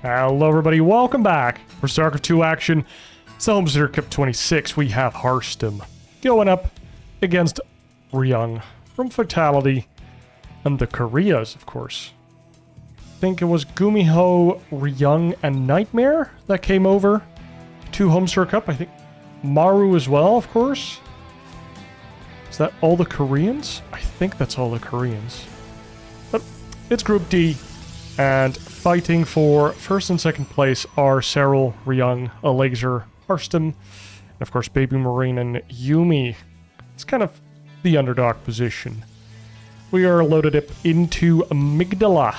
Hello everybody, welcome back for StarCraft 2 action. It's the Homestory Cup 26. We have Harstem going up against Ryung from Fatality and the Koreas, of course. I think it was Gumiho, Ryung, and Nightmare that came over to Homestory Cup. I think Maru as well, of course. Is that all the Koreans? I think that's all the Koreans. But it's Group D. And fighting for first and second place are Serral, Ryung, Laser, Harstem, and of course Baby Marine and Yumi. It's kind of the underdog position. We are loaded up into Amygdala.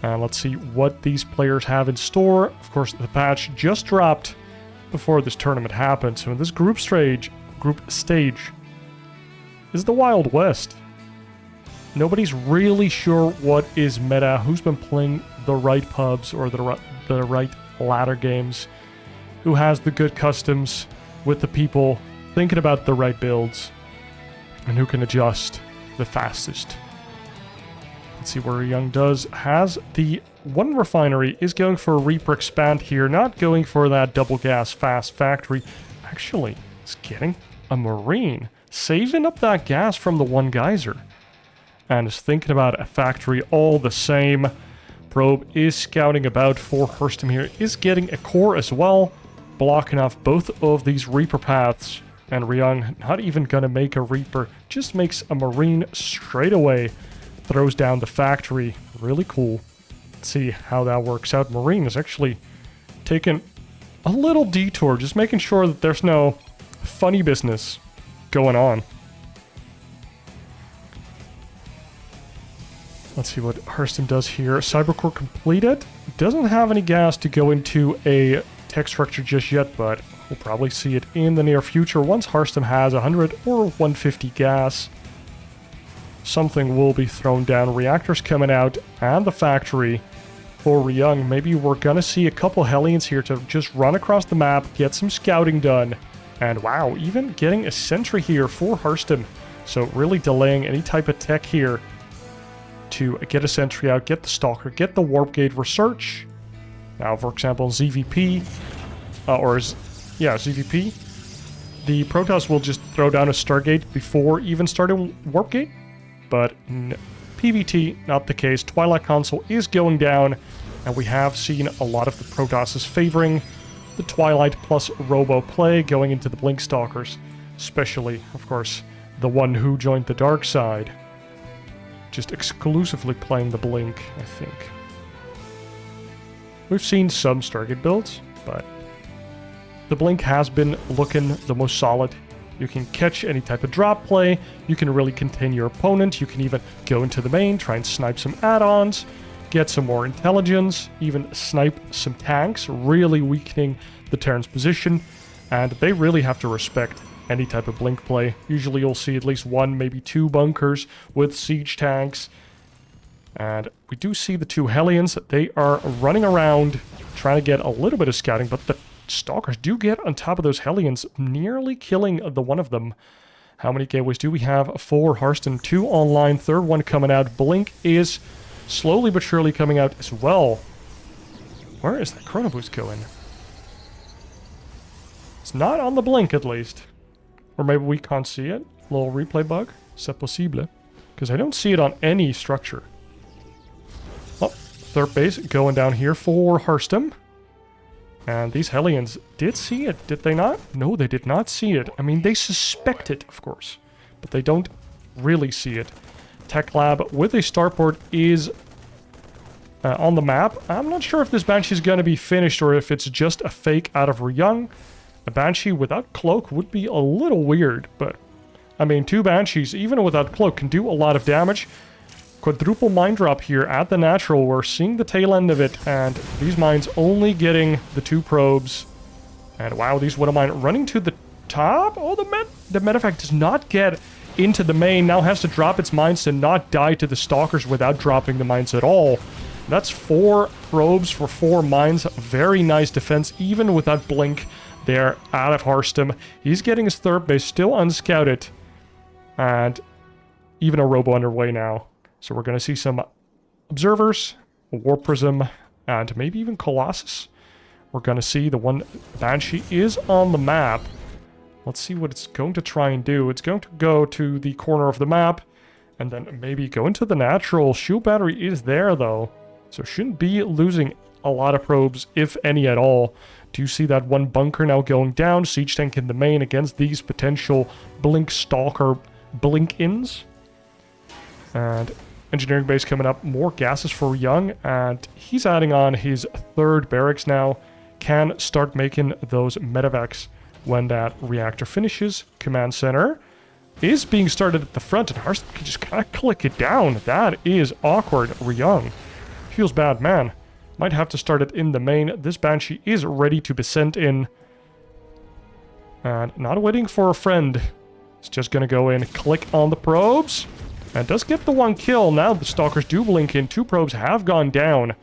And let's see what these players have in store. Of course, the patch just dropped before this tournament happened. So in this group stage is the Wild West. Nobody's really sure what is meta, who's been playing the right pubs or the right ladder games, who has the good customs with the people thinking about the right builds, and who can adjust the fastest. Let's see where Young has the one refinery, is going for a Reaper expand here, not going for that double gas fast factory. Actually, it's getting a Marine, saving up that gas from the one geyser. And is thinking about a factory all the same. Probe is scouting about for Harstem here. Is getting a core as well. Blocking off both of these Reaper paths. And Ryung not even going to make a Reaper. Just makes a Marine straight away. Throws down the factory. Really cool. Let's see how that works out. Marine is actually taking a little detour. Just making sure that there's no funny business going on. Let's see what Harstem does here. Cybercore completed. Doesn't have any gas to go into a tech structure just yet, but we'll probably see it in the near future. Once Harstem has 100 or 150 gas, something will be thrown down. Reactors coming out and the factory for Ryung. Maybe we're gonna see a couple Hellions here to just run across the map, get some scouting done. And wow, even getting a sentry here for Harstem. So really delaying any type of tech here to get a sentry out, get the stalker, get the warp gate research. Now, for example, ZVP, ZVP, the Protoss will just throw down a Stargate before even starting warp gate, but in PvT, not the case. Twilight Console is going down, and we have seen a lot of the Protosses favoring the Twilight plus Robo play, going into the Blink Stalkers, especially, of course, the one who joined the dark side. Just exclusively playing the Blink, I think. We've seen some Stargate builds, but the Blink has been looking the most solid. You can catch any type of drop play, you can really contain your opponent, you can even go into the main, try and snipe some add-ons, get some more intelligence, even snipe some tanks, really weakening the Terran's position, and they really have to respect any type of Blink play. Usually you'll see at least one, maybe two bunkers with siege tanks. And we do see the two Hellions. They are running around trying to get a little bit of scouting, but the Stalkers do get on top of those Hellions, nearly killing the one of them. How many gateways do we have for Harstem? 2 online, third one coming out. Blink is slowly but surely coming out as well. Where is that Chrono Boost going? It's not on the Blink, at least. Or maybe we can't see it. Little replay bug. C'est possible. Because I don't see it on any structure. Oh, third base going down here for Harstem. And these Hellions did see it, did they not? No, they did not see it. I mean, they suspect it, of course. But they don't really see it. Tech Lab with a starport is on the map. I'm not sure if this Banshee is going to be finished or if it's just a fake out of Ryung. A Banshee without cloak would be a little weird, but I mean, 2 Banshees, even without cloak, can do a lot of damage. Quadruple mine drop here at the natural. We're seeing the tail end of it, and these mines only getting the 2 probes. And wow, these Widow Mine running to the top. Oh, the Medevac does not get into the main. Now has to drop its mines to not die to the Stalkers without dropping the mines at all. That's 4 probes for 4 mines. Very nice defense, even without Blink. There out of Harstem. He's getting his third base, still unscouted. And even a Robo underway now. So we're going to see some observers, a War Prism, and maybe even Colossus. We're gonna see the one Banshee is on the map. Let's see what it's going to try and do. It's going to go to the corner of the map, and then maybe go into the natural. Shield battery is there, though, so shouldn't be losing a lot of probes, if any at all. Do you see that one bunker now going down? Siege tank in the main against these potential Blink Stalker Blink-ins. And engineering base coming up. More gases for Ryung, and he's adding on his third barracks now. Can start making those medevacs when that reactor finishes. Command center is being started at the front, and Harstem can just kind of click it down. That is awkward. Ryung feels bad, man. Might have to start it in the main. This Banshee is ready to be sent in. And not waiting for a friend. It's just going to go in, click on the probes. And does get the one kill. Now the Stalkers do blink in. 2 probes have gone down.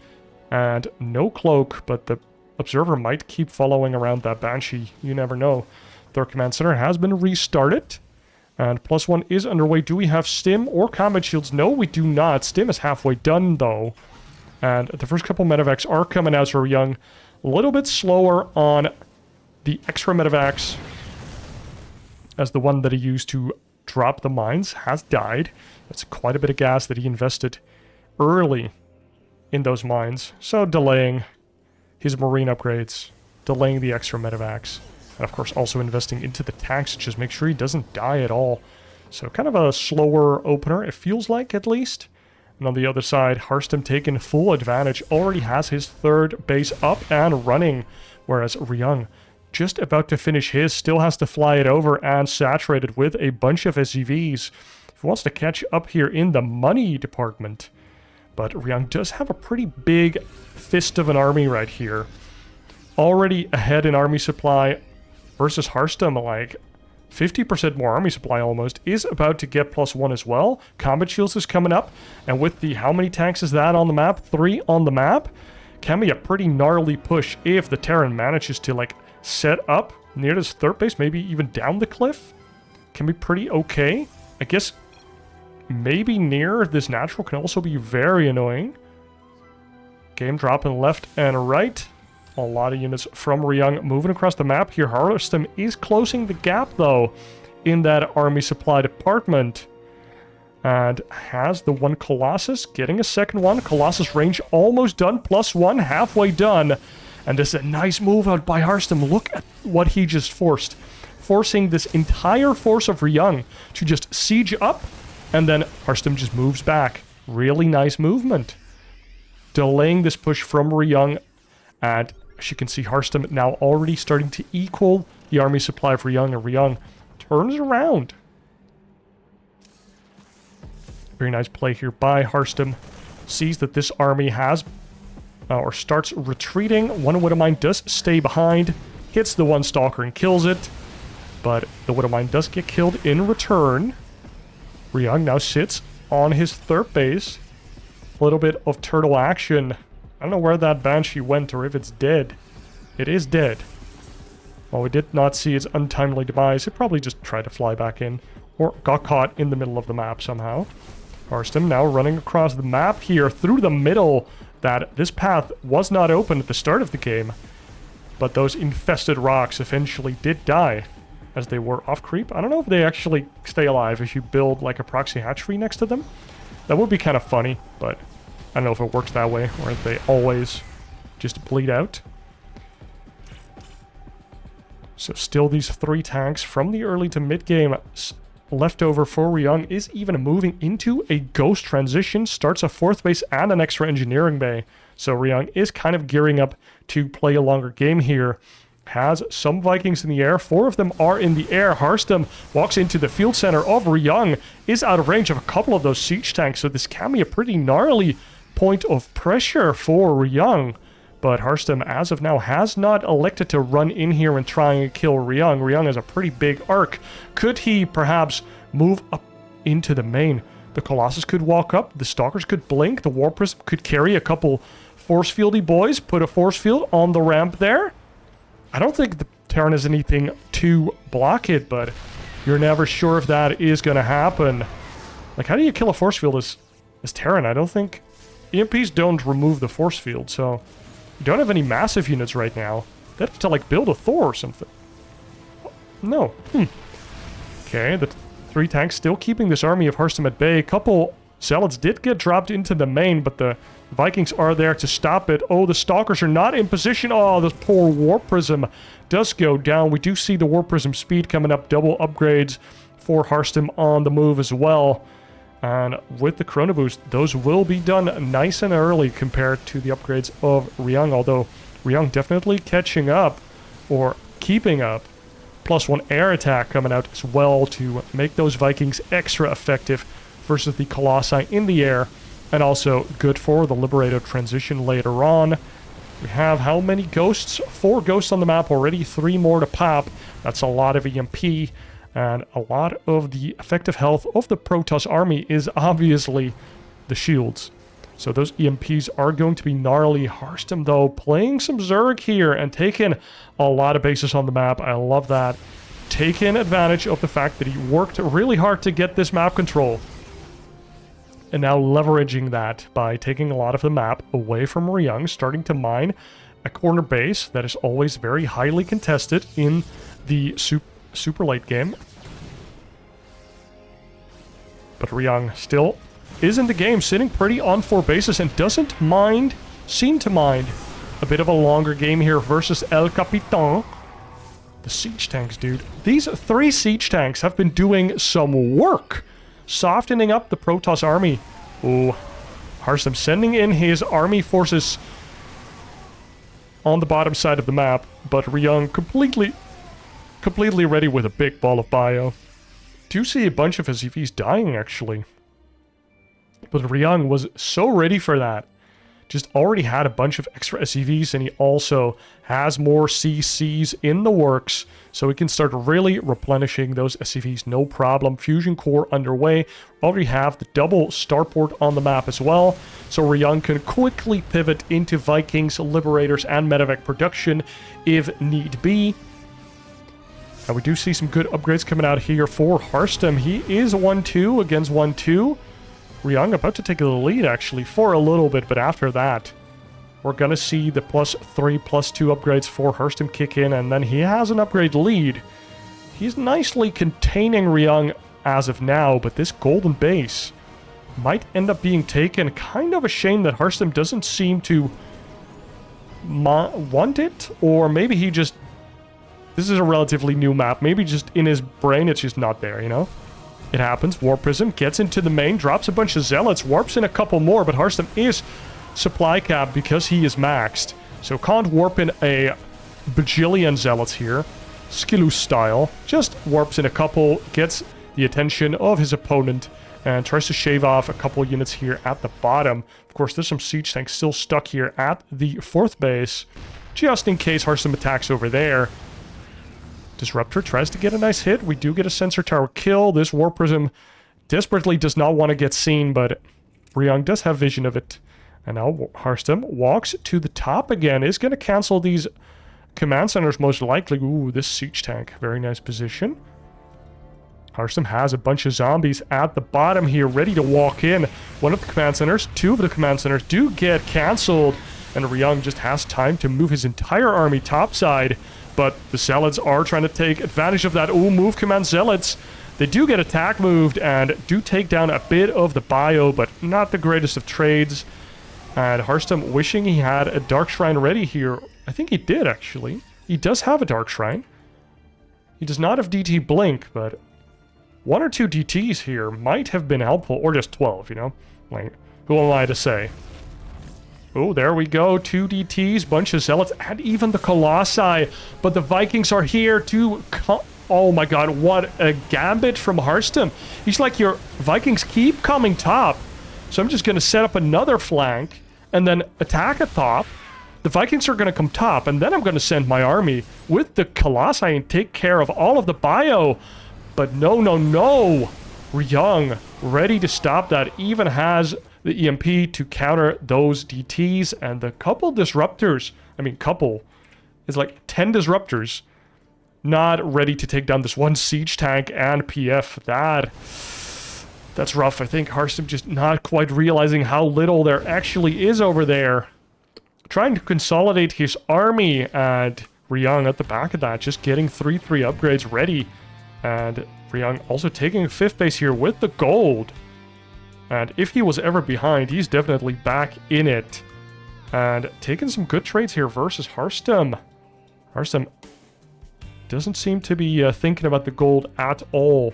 And no cloak, but the Observer might keep following around that Banshee. You never know. Their command center has been restarted. And +1 is underway. Do we have Stim or combat shields? No, we do not. Stim is halfway done, though. And the first couple medevacs are coming out for Ryung. A little bit slower on the extra medevacs, as the one that he used to drop the mines has died. That's quite a bit of gas that he invested early in those mines. So delaying his marine upgrades, delaying the extra medevacs, and of course also investing into the tanks to just make sure he doesn't die at all. So kind of a slower opener, it feels like, at least. And on the other side, Harstem taking full advantage, already has his third base up and running, whereas Ryung, just about to finish his, still has to fly it over and saturate it with a bunch of SCVs. If he wants to catch up here in the money department. But Ryung does have a pretty big fist of an army right here. Already ahead in army supply versus Harstem, like 50% more army supply almost, is about to get +1 as well. Combat shields is coming up, and with the, how many tanks is that on the map? 3 on the map. Can be a pretty gnarly push if the Terran manages to like set up near this third base, maybe even down the cliff. Can be pretty okay. I guess maybe near this natural can also be very annoying. Game dropping left and right. A lot of units from Ryung moving across the map here. Harstem is closing the gap, though, in that army supply department. And has the one Colossus, getting a second one. Colossus range almost done, +1, halfway done. And this is a nice move out by Harstem. Look at what he just forced. Forcing this entire force of Ryung to just siege up, and then Harstem just moves back. Really nice movement. Delaying this push from Ryung, and as you can see, Harstem now already starting to equal the army supply of Ryung, and Ryung turns around. Very nice play here by Harstem. Sees that this army has, or starts retreating. One Widowmine does stay behind, hits the one Stalker and kills it, but the Widowmine does get killed in return. Ryung now sits on his third base. A little bit of turtle action. I don't know where that Banshee went or if it's dead. It is dead. Well, we did not see its untimely demise. It probably just tried to fly back in, or got caught in the middle of the map somehow. Harstem now running across the map here through the middle. That this path was not open at the start of the game, but those infested rocks eventually did die as they were off creep. I don't know if they actually stay alive if you build like a proxy hatchery next to them. That would be kind of funny, but I don't know if it works that way or if they always just bleed out. So still these 3 tanks from the early to mid game left over for Ryung is even moving into a ghost transition, starts a 4th base and an extra engineering bay. So Ryung is kind of gearing up to play a longer game here. Has some Vikings in the air, 4 of them are in the air. Harstem walks into the field center of Ryung, is out of range of a couple of those siege tanks, so this can be a pretty gnarly point of pressure for Ryung. But Harstem, as of now, has not elected to run in here and try and kill Ryung. Ryung has a pretty big arc. Could he perhaps move up into the main? The Colossus could walk up, the Stalkers could blink, the War Prism could carry a couple force fieldy boys, put a force field on the ramp there. I don't think the Terran has anything to block it, but you're never sure if that is going to happen. Like, how do you kill a force field as Terran? I don't think EMPs don't remove the force field, so you don't have any massive units right now. They have to, like, build a Thor or something. No. Okay, the 3 tanks still keeping this army of Harstem at bay. A couple zealots did get dropped into the main, but the Vikings are there to stop it. Oh, the Stalkers are not in position. Oh, this poor Warp Prism does go down. We do see the Warp Prism speed coming up. Double upgrades for Harstem on the move as well. And with the Chrono Boost, those will be done nice and early compared to the upgrades of Ryung. Although Ryung definitely catching up or keeping up. +1 air attack coming out as well to make those Vikings extra effective versus the Colossi in the air. And also good for the Liberator transition later on. We have how many ghosts? 4 ghosts on the map already, 3 more to pop. That's a lot of EMP. And a lot of the effective health of the Protoss army is obviously the shields. So those EMPs are going to be gnarly. Harstem, though, playing some Zerg here and taking a lot of bases on the map. I love that. Taking advantage of the fact that he worked really hard to get this map control. And now leveraging that by taking a lot of the map away from Ryung, starting to mine a corner base that is always very highly contested in the super late game. But Ryung still is in the game, sitting pretty on 4 bases and doesn't seem to mind a bit of a longer game here versus El Capitan. The siege tanks, dude. These 3 siege tanks have been doing some work, softening up the Protoss army. Oh, Harstem sending in his army forces on the bottom side of the map, but Ryung completely ready with a big ball of bio. Do see a bunch of SCVs dying, actually. But Ryung was so ready for that. Just already had a bunch of extra SCVs, and he also has more CCs in the works, so we can start really replenishing those SCVs, no problem. Fusion core underway. Already have the double starport on the map as well, so Ryung can quickly pivot into Vikings, Liberators, and Medevac production if need be. And we do see some good upgrades coming out here for Harstem. He is 1-2 against 1-2. Ryung about to take the lead, actually, for a little bit, but after that, we're going to see the +3, +2 upgrades for Harstem kick in, and then he has an upgrade lead. He's nicely containing Ryung as of now, but this golden base might end up being taken. Kind of a shame that Harstem doesn't seem to want it, or maybe he just... This is a relatively new map. Maybe just in his brain it's just not there, you know? It happens. Warp Prism gets into the main, drops a bunch of zealots, warps in a couple more, but Harstem is supply capped because he is maxed. So can't warp in a bajillion zealots here. Skilus style. Just warps in a couple, gets the attention of his opponent, and tries to shave off a couple units here at the bottom. Of course, there's some siege tanks still stuck here at the 4th base, just in case Harstem attacks over there. Disruptor tries to get a nice hit. We do get a sensor tower kill. This Warp Prism desperately does not want to get seen, but Ryung does have vision of it. And now Harstem walks to the top again. Is going to cancel these command centers most likely. Ooh, this siege tank. Very nice position. Harstem has a bunch of zombies at the bottom here ready to walk in. One of the command centers, 2 of the command centers do get canceled. And Ryung just has time to move his entire army topside. But the Zealots are trying to take advantage of that. Ooh, move command Zealots. They do get attack moved and do take down a bit of the bio, but not the greatest of trades. And Harstem wishing he had a Dark Shrine ready here. I think he did, actually. He does have a Dark Shrine. He does not have DT Blink, but 1 or 2 DTs here might have been helpful. Or just 12, you know? Like, who am I to say? Oh, there we go. 2 DTs, bunch of Zealots, and even the Colossi. But the Vikings are here to... Oh my god, what a gambit from Harstem. He's like, your Vikings keep coming top. So I'm just going to set up another flank and then attack at top. The Vikings are going to come top, and then I'm going to send my army with the Colossi and take care of all of the bio. But no, no, no. Ryung ready to stop that. Even has... the EMP to counter those DTs, and the couple disruptors, I mean couple, is like 10 disruptors, not ready to take down this one siege tank and PF. That's rough. I think Harstem just not quite realizing how little there actually is over there. Trying to consolidate his army, and Ryung at the back of that, just getting 3-3 upgrades ready. And Ryung also taking a 5th base here with the gold. And if he was ever behind, he's definitely back in it. And taking some good trades here versus Harstem. Harstem doesn't seem to be thinking about the gold at all.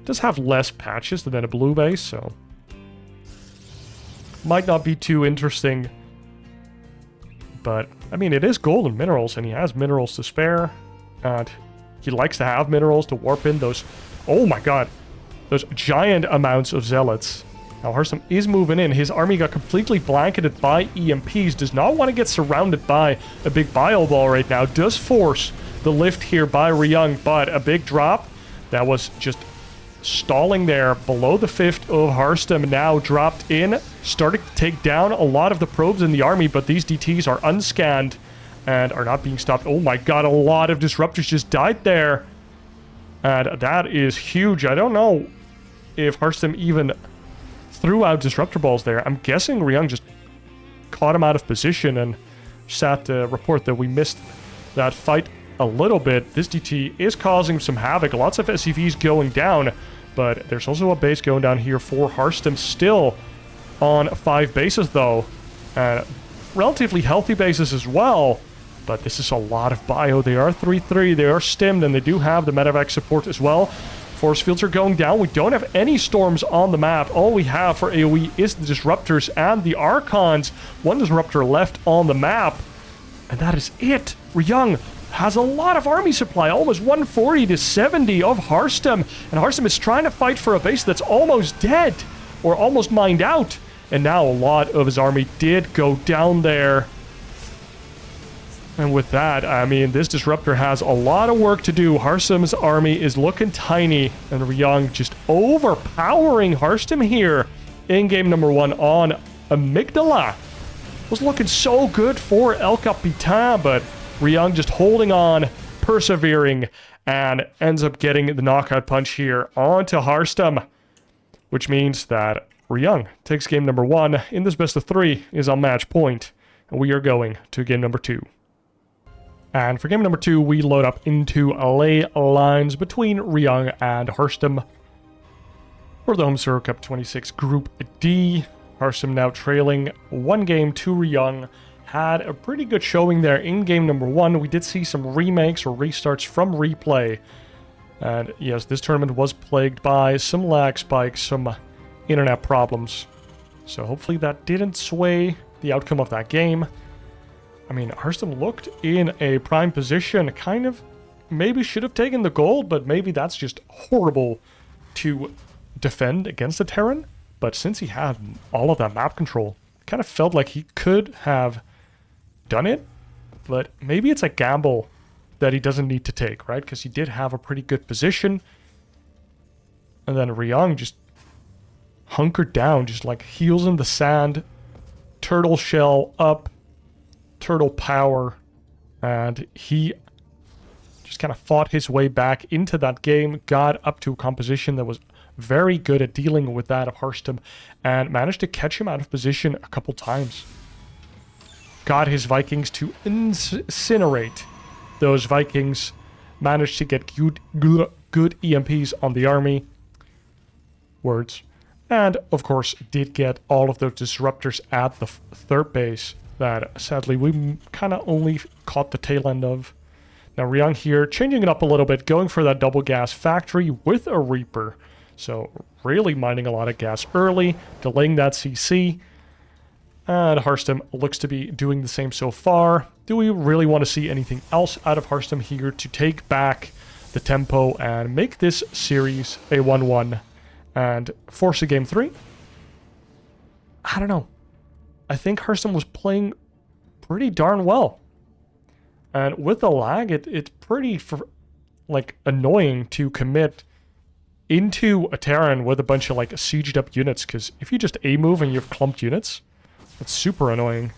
Does have less patches than a blue base, so might not be too interesting. But, I mean, it is gold and minerals, and he has minerals to spare. And he likes to have minerals to warp in those... Oh my god. Those giant amounts of zealots. Now, Harstem is moving in. His army got completely blanketed by EMPs. Does not want to get surrounded by a big bio ball right now. Does force the lift here by Ryung, but a big drop that was just stalling there below the 5th of Harstem. Now dropped in, starting to take down a lot of the probes in the army, but these DTs are unscanned and are not being stopped. Oh my god, a lot of disruptors just died there. And that is huge. I don't know if Harstem even threw out disruptor balls there. I'm guessing Ryung just caught him out of position, and sad to report that we missed that fight a little bit. This DT is causing some havoc. Lots of SCVs going down, but there's also a base going down here for Harstem, still on 5 bases though. Relatively healthy bases as well, but this is a lot of bio. They are 3-3, they are stimmed, and they do have the medevac support as well. Force fields are going down. We don't have any storms on the map. All we have for AoE is the disruptors and the Archons. One disruptor left on the map, and that is it. Ryung has a lot of army supply, almost 140 to 70 of Harstem, and Harstem is trying to fight for a base that's almost dead, or almost mined out, and now a lot of his army did go down there. And with that, I mean, this disruptor has a lot of work to do. Harstem's army is looking tiny, and Ryung just overpowering Harstem here in game number 1 on Amygdala. Was looking so good for El Capitan, but Ryung just holding on, persevering, and ends up getting the knockout punch here onto Harstem, which means that Ryung takes game number 1 in this best of 3, is on match point, and we are going to game number 2. And for game number 2, we load up into Ley Lines between Ryung and Harstem for the Homestory Cup 26 Group D. Harstem now trailing 1 game to Ryung. Had a pretty good showing there in game number 1. We did see some remakes or restarts from replay. And yes, this tournament was plagued by some lag spikes, some internet problems. So hopefully that didn't sway the outcome of that game. I mean, Harstem looked in a prime position, kind of maybe should have taken the gold, but maybe that's just horrible to defend against the Terran. But since he had all of that map control, it kind of felt like he could have done it, but maybe it's a gamble that he doesn't need to take, right? Because he did have a pretty good position, and then Ryung just hunkered down, just like heels in the sand, turtle shell up, turtle power, and he just kind of fought his way back into that game, got up to a composition that was very good at dealing with that of Harstem, and managed to catch him out of position a couple times. Got his Vikings to incinerate. Those Vikings managed to get good EMPs on the army. Words. And, of course, did get all of those disruptors at the 3rd base that, sadly, we kind of only caught the tail end of. Now, Ryung here, changing it up a little bit, going for that double gas factory with a Reaper. So, really mining a lot of gas early, delaying that CC. And Harstem looks to be doing the same so far. Do we really want to see anything else out of Harstem here to take back the tempo and make this series a 1-1 and force a game 3? I don't know. I think Harstem was playing pretty darn well. And with the lag, it's pretty annoying to commit into a Terran with a bunch of sieged up units, because if you just A-move and you have clumped units, that's super annoying.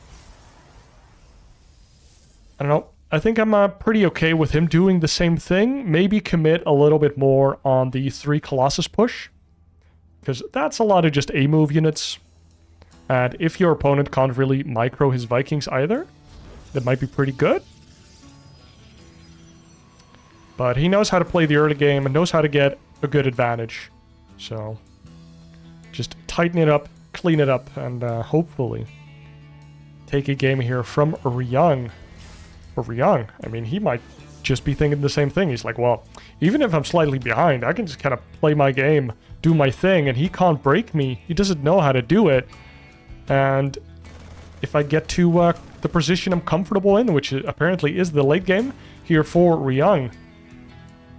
I don't know. I think I'm pretty okay with him doing the same thing. Maybe commit a little bit more on the 3 Colossus push. because that's a lot of just A-move units. And if your opponent can't really micro his Vikings either, that might be pretty good. But he knows how to play the early game and knows how to get a good advantage. So just tighten it up, clean it up, and hopefully take a game here from Ryung. Or Ryung, I mean, he might just be thinking the same thing. He's like, well, even if I'm slightly behind, I can just kind of play my game, do my thing, and he can't break me. He doesn't know how to do it. And if I get to the position I'm comfortable in, which apparently is the late game here for Ryung,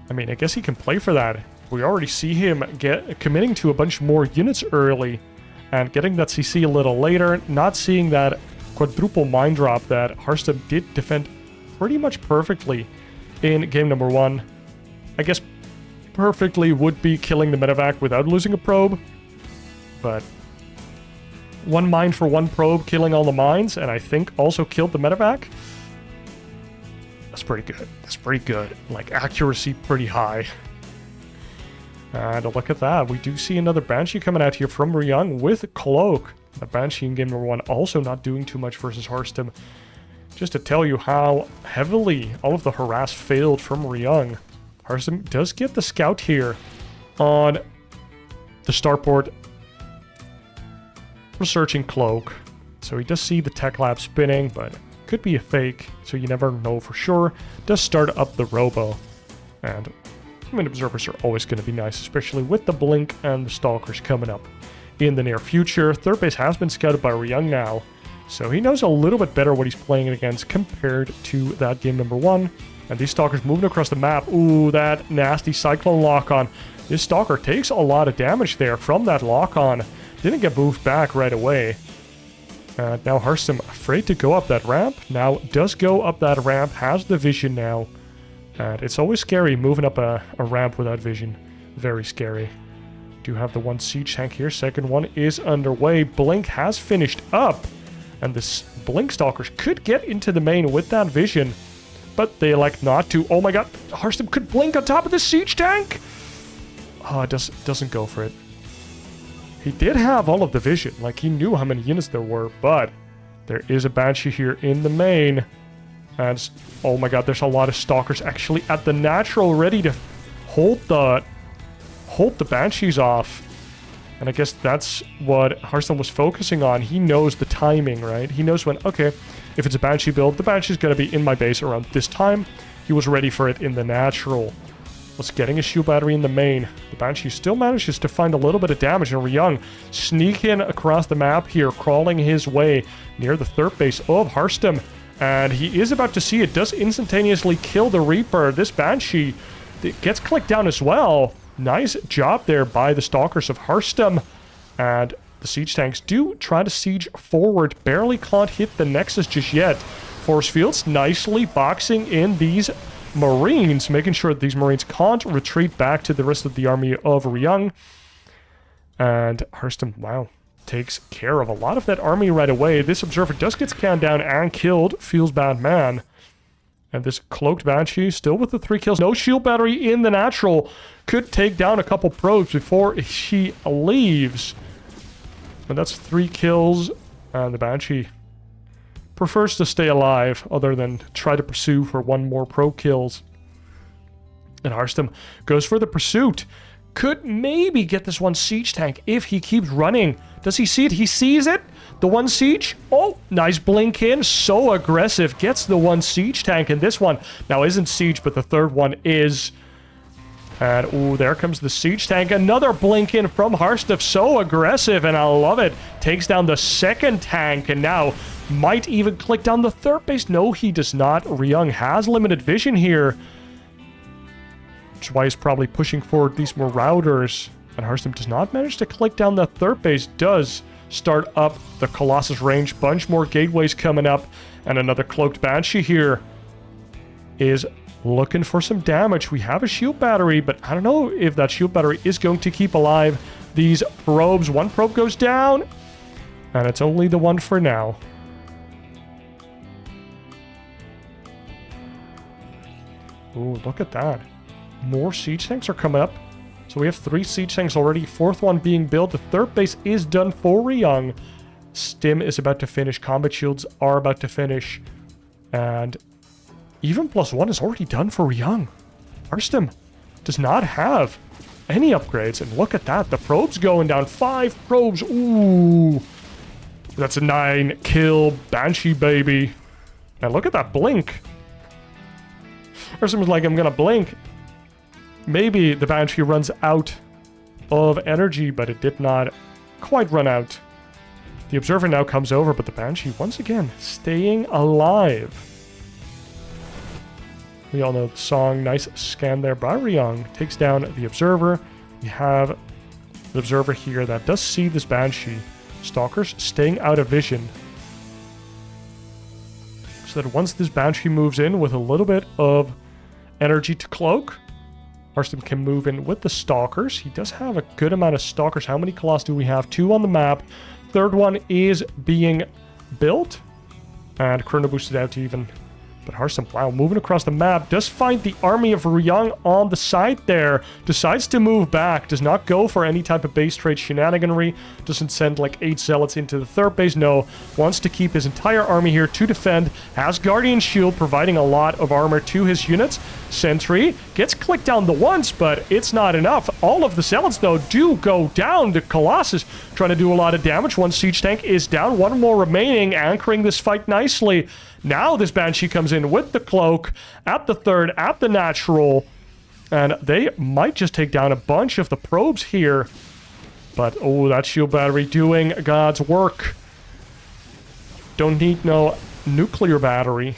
I mean, I guess he can play for that. We already see him committing to a bunch more units early and getting that CC a little later, not seeing that quadruple mine drop that Harstem did defend pretty much perfectly in game number 1. I guess perfectly would be killing the medevac without losing a probe, but 1 mine for 1 probe, killing all the mines, and I think also killed the medevac. That's pretty good. That's pretty good. Like, accuracy pretty high. And look at that. We do see another Banshee coming out here from Ryung with Cloak. The Banshee in game number 1 also not doing too much versus Harstem. Just to tell you how heavily all of the harass failed from Ryung. Harstem does get the scout here on the starport, researching Cloak. So he does see the tech lab spinning, but could be a fake, so you never know for sure. Does start up the robo. And I mean, observers are always going to be nice, especially with the blink and the stalkers coming up in the near future. Third base has been scouted by Ryung now, so he knows a little bit better what he's playing against compared to that game number 1. And these stalkers moving across the map. Ooh, that nasty cyclone lock-on. This stalker takes a lot of damage there from that lock-on. Didn't get moved back right away. Now Harstem afraid to go up that ramp. Now does go up that ramp, has the vision now. And it's always scary moving up a ramp without vision. Very scary. Do have the 1 siege tank here. Second one is underway. Blink has finished up. And this Blink Stalkers could get into the main with that vision. But they elect not to. Oh my god. Harstem could blink on top of the siege tank. Oh, it doesn't go for it. He did have all of the vision. Like, he knew how many units there were. But there is a Banshee here in the main. And, oh my god, there's a lot of Stalkers actually at the natural, ready to hold the Banshees off. And I guess that's what Harstem was focusing on. He knows the timing, right? He knows when, okay, if it's a Banshee build, the Banshee's going to be in my base around this time. He was ready for it in the natural. Was getting a shield battery in the main. The Banshee still manages to find a little bit of damage, and Ryung sneaking across the map here, crawling his way near the third base of Harstem. And he is about to see it. Does instantaneously kill the Reaper. This Banshee gets clicked down as well. Nice job there by the Stalkers of Harstem. And the siege tanks do try to siege forward. Barely can't hit the Nexus just yet. Force fields nicely boxing in these Marines, making sure that these Marines can't retreat back to the rest of the army of Ryung. And Harstem, wow, takes care of a lot of that army right away. This Observer does get scanned down and killed. Feels bad, man. And this Cloaked Banshee still with the 3 kills. No shield battery in the natural. Could take down a couple probes before she leaves. And that's 3 kills. And the Banshee prefers to stay alive other than try to pursue for 1 more probe kills. And Harstem goes for the pursuit. Could maybe get this 1 siege tank if he keeps running. Does he see it? He sees it. The 1 siege. Oh, nice blink in. So aggressive. Gets the 1 siege tank. And this one now isn't siege, but the third one is. And, ooh, there comes the siege tank. Another blink in from Harstem. So aggressive, and I love it. Takes down the second tank, and now might even click down the third base. No, he does not. Ryung has limited vision here. Which is why he's probably pushing forward these Marauders. And Harstem does not manage to click down the third base. Does start up the Colossus range. Bunch more gateways coming up. And another Cloaked Banshee here is looking for some damage. We have a shield battery, but I don't know if that shield battery is going to keep alive these probes. 1 probe goes down. And it's only the 1 for now. Ooh, look at that. More siege tanks are coming up. So we have 3 siege tanks already. 4th one being built. The 3rd base is done for Ryung. Stim is about to finish. Combat shields are about to finish. And even +1 is already done for Ryung. Harstem does not have any upgrades. And look at that. The probes going down. 5 probes. Ooh. That's a 9 kill Banshee, baby. And look at that blink. Harstem was like, I'm gonna blink. Maybe the Banshee runs out of energy, but it did not quite run out. The Observer now comes over, but the Banshee, once again, staying alive. We all know the song. Nice scan there by Ryung. Takes down the Observer. We have the Observer here that does see this Banshee. Stalkers staying out of vision. So that once this Banshee moves in with a little bit of energy to cloak, Harstem can move in with the Stalkers. He does have a good amount of Stalkers. How many claws do we have? 2 on the map. 3rd one is being built. And Chrono boosted out to even. But Harstem, wow, moving across the map. Does find the army of Ryung on the side there. Decides to move back. Does not go for any type of base trade shenaniganry. Doesn't send like 8 zealots into the 3rd base. No. Wants to keep his entire army here to defend. Has Guardian Shield providing a lot of armor to his units. Sentry gets clicked down the once, but it's not enough. All of the zealots, though, do go down. The Colossus trying to do a lot of damage. 1 siege tank is down. 1 more remaining, anchoring this fight nicely. Now this Banshee comes in with the cloak at the 3rd, at the natural, and they might just take down a bunch of the probes here. But, oh, that shield battery doing God's work. Don't need no nuclear battery.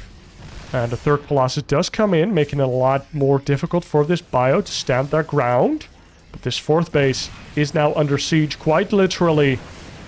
And the 3rd Colossus does come in, making it a lot more difficult for this bio to stand their ground. But this 4th base is now under siege, quite literally.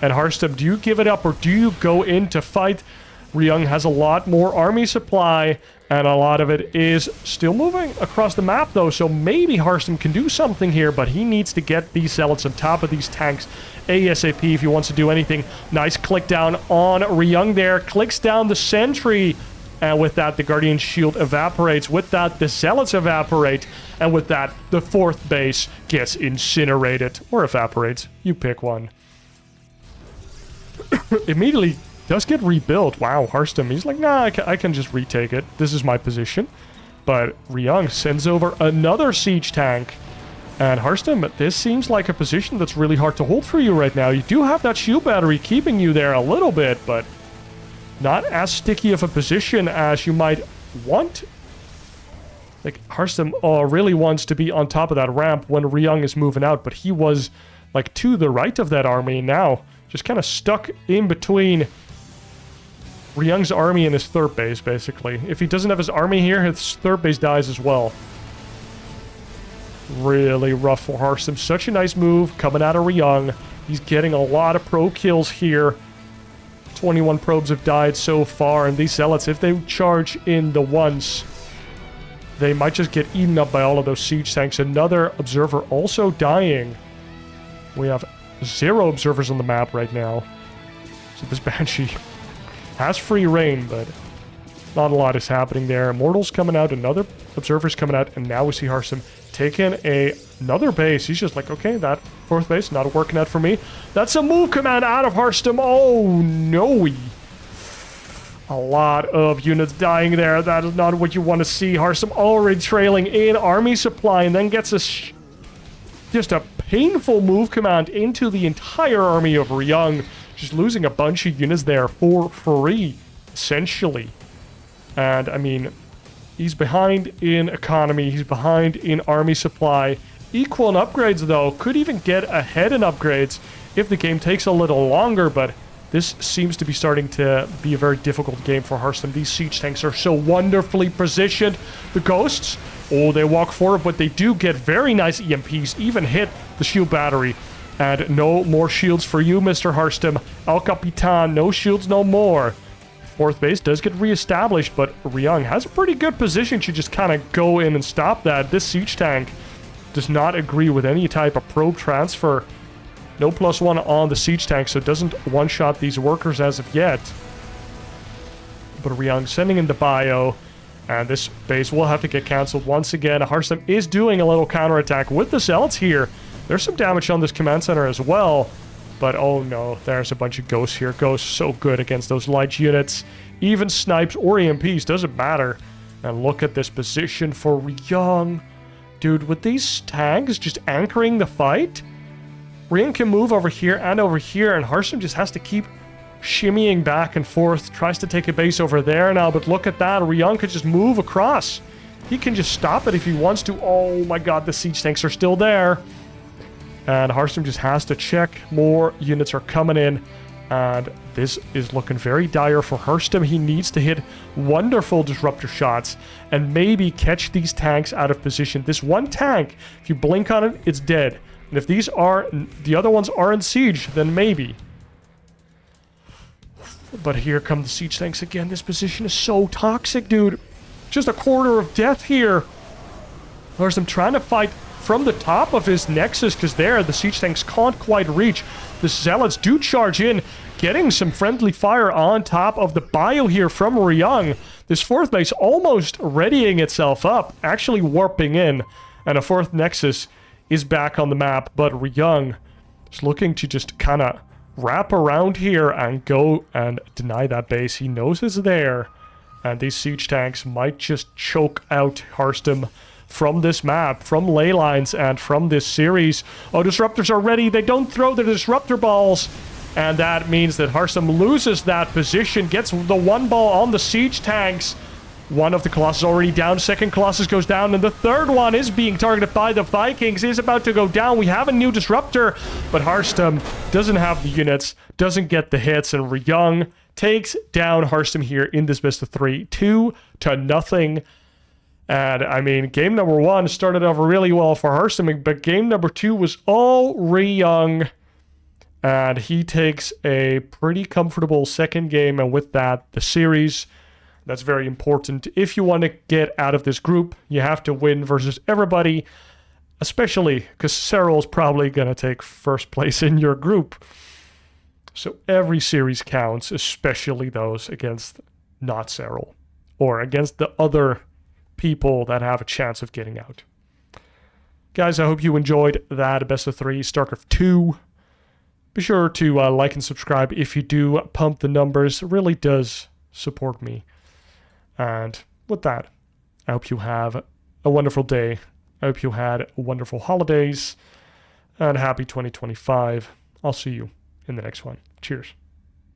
And Harstem, do you give it up or do you go in to fight? Ryung has a lot more army supply, and a lot of it is still moving across the map, though, so maybe Harstem can do something here, but he needs to get these zealots on top of these tanks ASAP if he wants to do anything. Nice click down on Ryung there, clicks down the sentry, and with that, the Guardian Shield evaporates. With that, the zealots evaporate, and with that, the 4th base gets incinerated, or evaporates. You pick one. Immediately does get rebuilt. Wow, Harstem, he's like, nah, I can just retake it. This is my position. But Ryung sends over another siege tank. And Harstem, this seems like a position that's really hard to hold for you right now. You do have that shield battery keeping you there a little bit, but not as sticky of a position as you might want. Like, Harstem really wants to be on top of that ramp when Ryung is moving out, but he was, like, to the right of that army now. Just kind of stuck in between Ryung's army and his 3rd base, basically. If he doesn't have his army here, his 3rd base dies as well. Really rough for Harstem. Such a nice move coming out of Ryung. He's getting a lot of pro kills here. 21 probes have died so far, and these zealots, if they charge in the once, they might just get eaten up by all of those siege tanks. Another observer also dying. We have 0 observers on the map right now. So this Banshee has free reign, but not a lot is happening there. Immortals coming out, another observer's coming out, and now we see Harstem taking another base. He's just like, okay, that 4th base not working out for me. That's a move command out of Harstem. Oh, no. A lot of units dying there. That is not what you want to see. Harstem already trailing in army supply, and then gets just a painful move command into the entire army of Ryung. Just losing a bunch of units there for free, essentially. And, I mean, he's behind in economy. He's behind in army supply. Equal in upgrades, though. Could even get ahead in upgrades if the game takes a little longer, but this seems to be starting to be a very difficult game for Harstem. These siege tanks are so wonderfully positioned. The ghosts, oh, they walk forward, but they do get very nice EMPs, even hit the shield battery. And no more shields for you, Mr. Harstem. El Capitan, no shields no more. 4th base does get reestablished, but Ryung has a pretty good position to just kind of go in and stop that. This siege tank does not agree with any type of probe transfer. No +1 on the siege tank, so it doesn't one-shot these workers as of yet. But Ryung sending in the bio. And this base will have to get cancelled once again. Harstem is doing a little counterattack with the Zealots here. There's some damage on this command center as well. But oh no, there's a bunch of ghosts here. Ghosts so good against those light units. Even snipes or EMPs, doesn't matter. And look at this position for Ryung. Dude, with these tanks just anchoring the fight, Ryung can move over here, and Harstem just has to keep shimmying back and forth. Tries to take a base over there now, but look at that. Ryung could just move across. He can just stop it if he wants to. Oh my god, the siege tanks are still there. And Harstem just has to check. More units are coming in. And this is looking very dire for Harstem. He needs to hit wonderful disruptor shots and maybe catch these tanks out of position. This one tank, if you blink on it, it's dead. And if the other ones are in siege, then maybe. But here come the siege tanks again. This position is so toxic, dude. Just a quarter of death here. Harstem trying to fight from the top of his nexus, because there the siege tanks can't quite reach. The Zealots do charge in, getting some friendly fire on top of the bio here from Ryung. This fourth base almost readying itself up, actually warping in, and a fourth nexus is back on the map. But Ryung is looking to just kind of wrap around here and go and deny that base. He knows it's there, and these siege tanks might just choke out Harstem from this map, from Ley Lines, and from this series. Oh, disruptors are ready. They don't throw the disruptor balls. And that means that Harstem loses that position, gets the one ball on the siege tanks. One of the Colossus already down. Second Colossus goes down, and the third one is being targeted by the Vikings. Is about to go down. We have a new disruptor, but Harstem doesn't have the units, doesn't get the hits, and Ryung takes down Harstem here in this best of 3, 2-0. And, I mean, game number 1 started off really well for Harstem, but game number 2 was all Ryung. And he takes a pretty comfortable second game, and with that, the series. That's very important. If you want to get out of this group, you have to win versus everybody, especially because Serral's probably going to take first place in your group. So every series counts, especially those against not Serral, or against the other people that have a chance of getting out. Guys, I hope you enjoyed that best of 3 StarCraft 2. Be sure to like and subscribe if you do. Pump the numbers. It really does support me. And with that, I hope you have a wonderful day. I hope you had wonderful holidays, and happy 2025. I'll see you in the next one. Cheers.